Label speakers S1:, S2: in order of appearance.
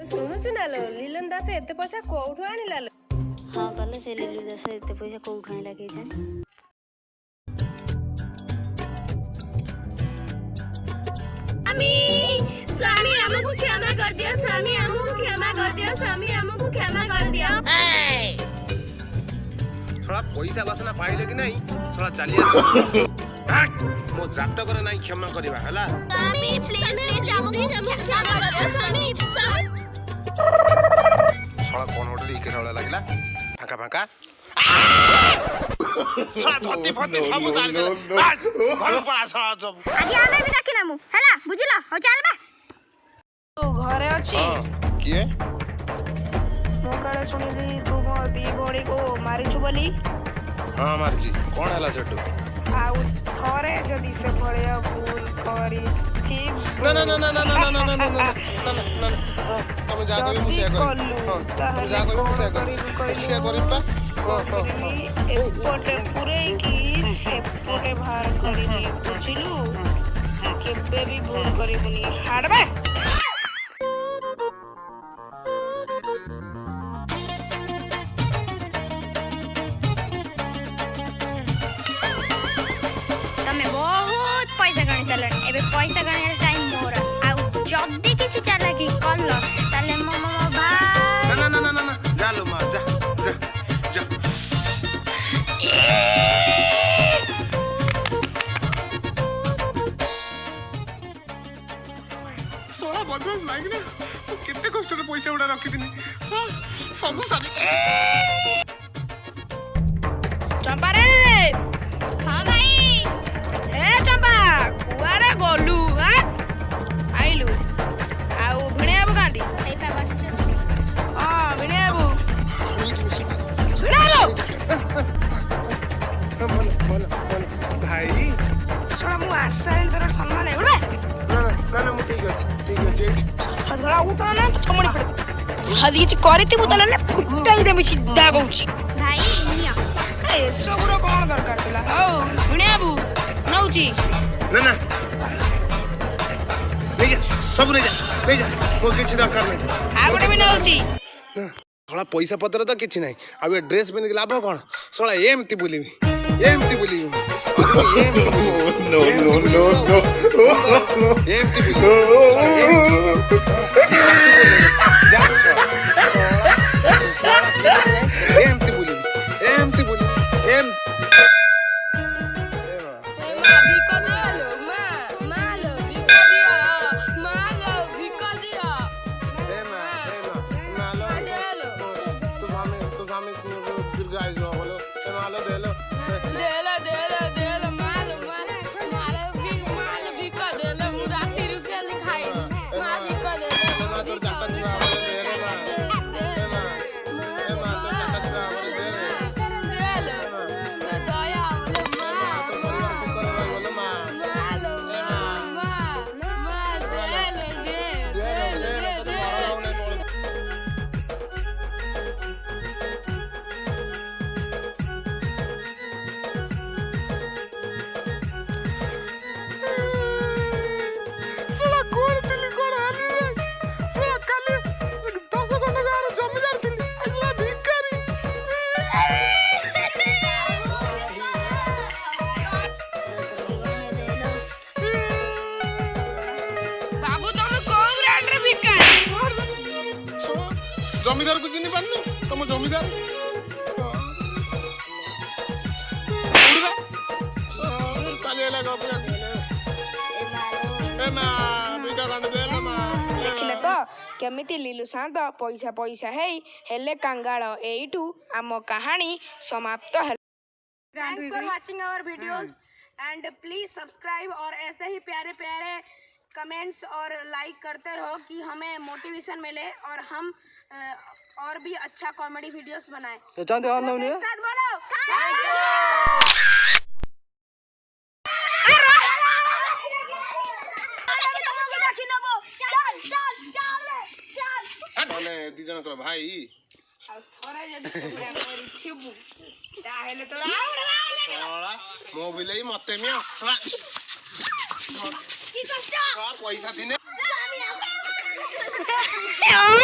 S1: ଶୁଣୁଛୁ ନା ଲୋ ଲିଲନ ଦାସ ଏତେ ପଇସା କୋଉଠୁ ଆଣିଲା ଲୋ?
S2: ହଁ କଲେ ସେ ଲିଲୁ ଦାସ ଏତେ ପଇସା କୋଉଠୁ ଆଣିଲା କେଜାଣି।
S3: स्वामी हमको क्षमा कर दियो, स्वामी हमको क्षमा कर दियो, स्वामी हमको क्षमा कर दियो।
S4: थोड़ा पैसा वासना पाइले कि नहीं थोड़ा चली मो जातक रे नहीं क्षमा करबा हला।
S3: स्वामी प्लीज हमको क्षमा कर दियो स्वामी।
S4: थोड़ा कोन होटल इके वाला लागला फाका फाका थोड़ा धोती फती सब जान दे घर पड़ा साला सब
S3: आगे हमें भी देखिना मु हला बुझिला हो चल बा
S1: तू घरे अछि?
S4: किए
S1: मो काले सुनिली तू मो दी भोड़ी को मारिछु बोली।
S4: हां मारजी कोन हला सेटू
S1: आउ थरे जदी से भड़िया भूल करी ठीक
S4: ना ना ना ना ना ना ना ना ना ना तुम जा करी मुसे कर तुम जा करी मुसे कर मुसे करबा
S1: एपटे पुरे की सेपटे बाहर करी बुझिलु केबे भी भूल करिबुनी हाडबे।
S3: तमे बहुत पैसा गणी चलन एबे पैसा गणी टाइम मोर आ जदी किछि चला की करलो ताले मो भाई
S4: ना ना ना ना ना जा लो मां जा जा जा सोला बदमाश लाग ना तू कितने कष्ट रे पैसा उडा रखी दिनी सब सारी
S1: चंपा रे
S3: हां भाई
S1: ए चंपा कुआरे गोलू हां आइलु आउ भिणे आबु गांधी
S3: ए पा बस
S1: हां भिणे आबु
S4: बोल भाई
S1: सोला मु आसाइल तोर सम्मान है उड़े
S4: ना ना ना मु ठीक अछि एडी
S1: सदला उतरा ना तो थमणी पड़े हदी च करिति बुतला ने फुटाई देबी सीधा कहूची
S3: भाई निया
S1: ए सबरो कोन दरकार थिला औ भिणे आबु नउची
S4: ना ना ले जा सब ले जा वो किछि दरकार नहीं
S1: आ गोटे भी नउची
S4: थोड़ा पैसा पत्र तो किछि नहीं अब ये ड्रेस पिन के लाभ कोन सोला एमती बोलीबी नो एमती बोली जमीदार को चिनी पानी तुम जमीदार
S1: देखिले तो केमिति लीलू शांत पैसा पैसा हेले कंगाल एइटू आम कहानी समाप्त है।
S5: Thanks for watching our videos and please subscribe और ऐसे ही प्यारे प्यारे कमेंट्स और लाइक करते रहो कि हमें मोटिवेशन मिले और हम और भी अच्छा कॉमेडी वीडियोस बनाएं।
S4: तो चाहते हो ना उन्हें?
S5: साथ बोलो।
S4: माने दी जन कर भाई
S1: थोड़ा जदी पूरा करी थिबु ताहेले तो
S4: सोला मोबाइल ही मते मिया
S3: की कष्ट
S4: पैसा दिने
S3: Oh!